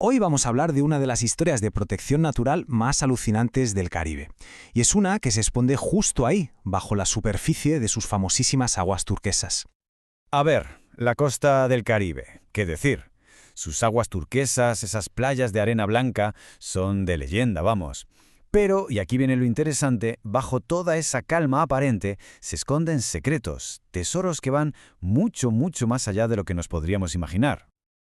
Hoy vamos a hablar de una de las historias de protección natural más alucinantes del Caribe. Y es una que se esconde justo ahí, bajo la superficie de sus famosísimas aguas turquesas. A ver, la costa del Caribe, ¿qué decir? Sus aguas turquesas, esas playas de arena blanca, son de leyenda, vamos. Pero, y aquí viene lo interesante, bajo toda esa calma aparente se esconden secretos, tesoros que van mucho, mucho más allá de lo que nos podríamos imaginar.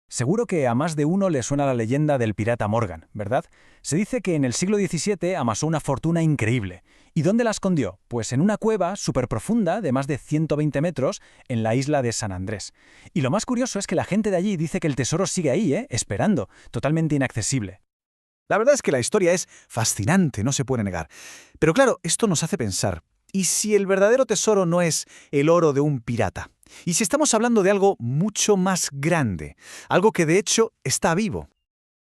Seguro que a más de uno le suena la leyenda del pirata Morgan, ¿verdad? Se dice que en el siglo XVII amasó una fortuna increíble. ¿Y dónde la escondió? Pues en una cueva súper profunda de más de 120 metros en la isla de San Andrés. Y lo más curioso es que la gente de allí dice que el tesoro sigue ahí, esperando, totalmente inaccesible. La verdad es que la historia es fascinante, no se puede negar. Pero claro, esto nos hace pensar, ¿y si el verdadero tesoro no es el oro de un pirata? ¿Y si estamos hablando de algo mucho más grande? Algo que de hecho está vivo.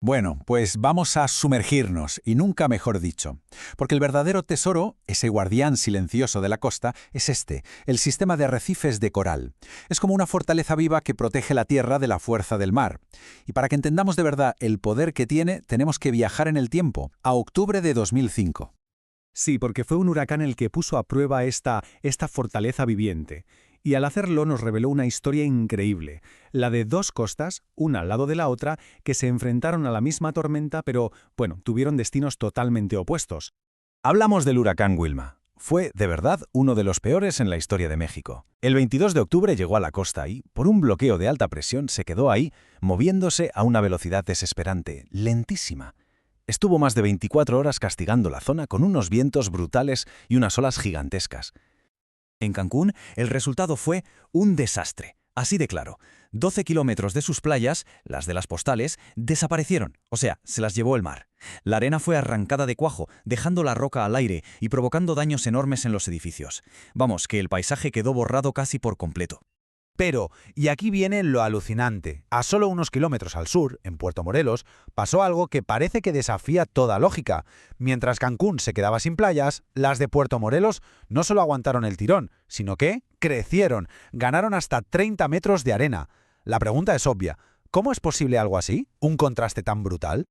Bueno, pues vamos a sumergirnos, y nunca mejor dicho. Porque el verdadero tesoro, ese guardián silencioso de la costa, es el sistema de arrecifes de coral. Es como una fortaleza viva que protege la tierra de la fuerza del mar. Y para que entendamos de verdad el poder que tiene, tenemos que viajar en el tiempo, a octubre de 2005. Sí, porque fue un huracán el que puso a prueba esta fortaleza viviente. Y al hacerlo nos reveló una historia increíble, la de dos costas, una al lado de la otra, que se enfrentaron a la misma tormenta, pero, tuvieron destinos totalmente opuestos. Hablamos del huracán Wilma. Fue, de verdad, uno de los peores en la historia de México. El 22 de octubre llegó a la costa y, por un bloqueo de alta presión, se quedó ahí, moviéndose a una velocidad desesperante, lentísima. Estuvo más de 24 horas castigando la zona con unos vientos brutales y unas olas gigantescas. En Cancún, el resultado fue un desastre, así de claro. 12 kilómetros de sus playas, las de las postales, desaparecieron, o sea, se las llevó el mar. La arena fue arrancada de cuajo, dejando la roca al aire y provocando daños enormes en los edificios. Vamos, que el paisaje quedó borrado casi por completo. Pero, y aquí viene lo alucinante, a solo unos kilómetros al sur, en Puerto Morelos, pasó algo que parece que desafía toda lógica. Mientras Cancún se quedaba sin playas, las de Puerto Morelos no solo aguantaron el tirón, sino que crecieron, ganaron hasta 30 metros de arena. La pregunta es obvia, ¿cómo es posible algo así? ¿Un contraste tan brutal?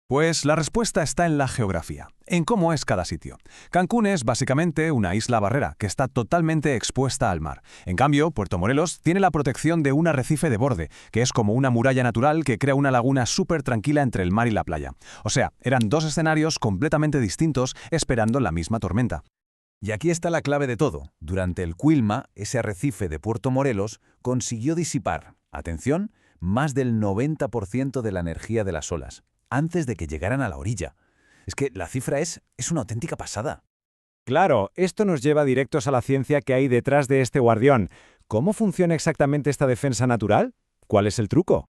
Pues la respuesta está en la geografía, en cómo es cada sitio. Cancún es básicamente una isla barrera que está totalmente expuesta al mar. En cambio, Puerto Morelos tiene la protección de un arrecife de borde, que es como una muralla natural que crea una laguna súper tranquila entre el mar y la playa. O sea, eran dos escenarios completamente distintos esperando la misma tormenta. Y aquí está la clave de todo. Durante el Quilma, ese arrecife de Puerto Morelos consiguió disipar, atención, más del 90% de la energía de las olas, antes de que llegaran a la orilla. Es que la cifra es una auténtica pasada. Claro, esto nos lleva directos a la ciencia que hay detrás de este guardián. ¿Cómo funciona exactamente esta defensa natural? ¿Cuál es el truco?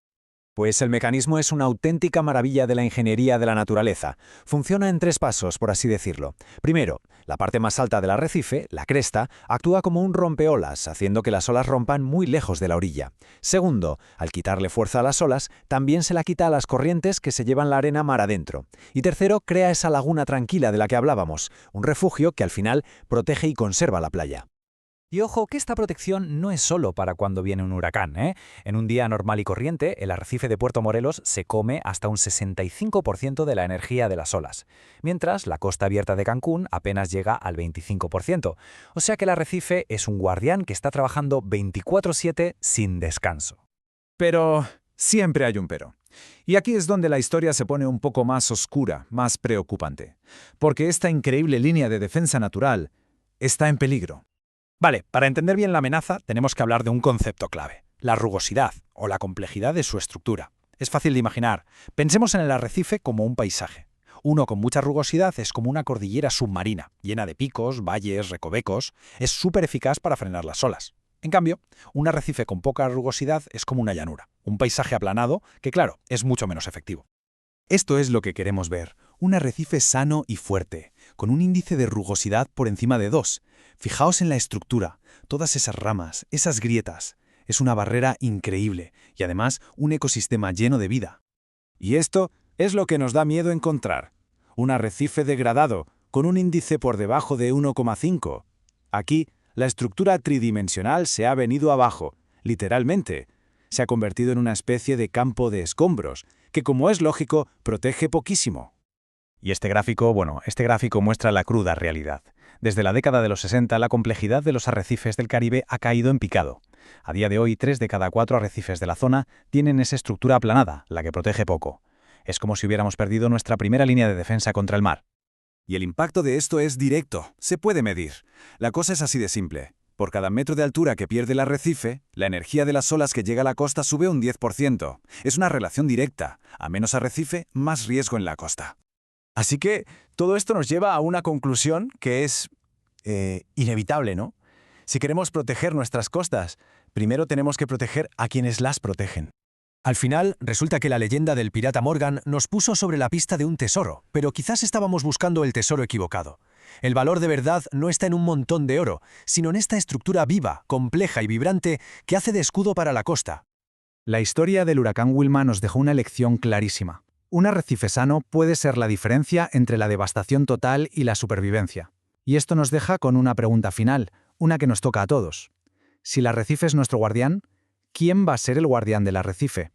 Pues el mecanismo es una auténtica maravilla de la ingeniería de la naturaleza. Funciona en 3 pasos, por así decirlo. Primero, la parte más alta del arrecife, la cresta, actúa como un rompeolas, haciendo que las olas rompan muy lejos de la orilla. Segundo, al quitarle fuerza a las olas, también se la quita a las corrientes que se llevan la arena mar adentro. Y tercero, crea esa laguna tranquila de la que hablábamos, un refugio que al final protege y conserva la playa. Y ojo que esta protección no es solo para cuando viene un huracán, ¿eh? En un día normal y corriente, el arrecife de Puerto Morelos se come hasta un 65% de la energía de las olas, mientras la costa abierta de Cancún apenas llega al 25%. O sea que el arrecife es un guardián que está trabajando 24/7 sin descanso. Pero siempre hay un pero. Y aquí es donde la historia se pone un poco más oscura, más preocupante. Porque esta increíble línea de defensa natural está en peligro. Vale, para entender bien la amenaza tenemos que hablar de un concepto clave, la rugosidad o la complejidad de su estructura. Es fácil de imaginar. Pensemos en el arrecife como un paisaje. Uno con mucha rugosidad es como una cordillera submarina, llena de picos, valles, recovecos. Es súper eficaz para frenar las olas. En cambio, un arrecife con poca rugosidad es como una llanura, un paisaje aplanado que, claro, es mucho menos efectivo. Esto es lo que queremos ver, un arrecife sano y fuerte, con un índice de rugosidad por encima de 2. Fijaos en la estructura, todas esas ramas, esas grietas. Es una barrera increíble y además un ecosistema lleno de vida. Y esto es lo que nos da miedo encontrar. Un arrecife degradado, con un índice por debajo de 1,5. Aquí, la estructura tridimensional se ha venido abajo, literalmente. Se ha convertido en una especie de campo de escombros, que, como es lógico, protege poquísimo. Y este gráfico muestra la cruda realidad. Desde la década de los 60, la complejidad de los arrecifes del Caribe ha caído en picado. A día de hoy, 3 de cada 4 arrecifes de la zona tienen esa estructura aplanada, la que protege poco. Es como si hubiéramos perdido nuestra primera línea de defensa contra el mar. Y el impacto de esto es directo, se puede medir. La cosa es así de simple. Por cada metro de altura que pierde el arrecife, la energía de las olas que llega a la costa sube un 10%. Es una relación directa. A menos arrecife, más riesgo en la costa. Así que todo esto nos lleva a una conclusión que es inevitable, ¿no? Si queremos proteger nuestras costas, primero tenemos que proteger a quienes las protegen. Al final, resulta que la leyenda del pirata Morgan nos puso sobre la pista de un tesoro, pero quizás estábamos buscando el tesoro equivocado. El valor de verdad no está en un montón de oro, sino en esta estructura viva, compleja y vibrante que hace de escudo para la costa. La historia del huracán Wilma nos dejó una lección clarísima. Un arrecife sano puede ser la diferencia entre la devastación total y la supervivencia. Y esto nos deja con una pregunta final, una que nos toca a todos. Si el arrecife es nuestro guardián, ¿quién va a ser el guardián del arrecife?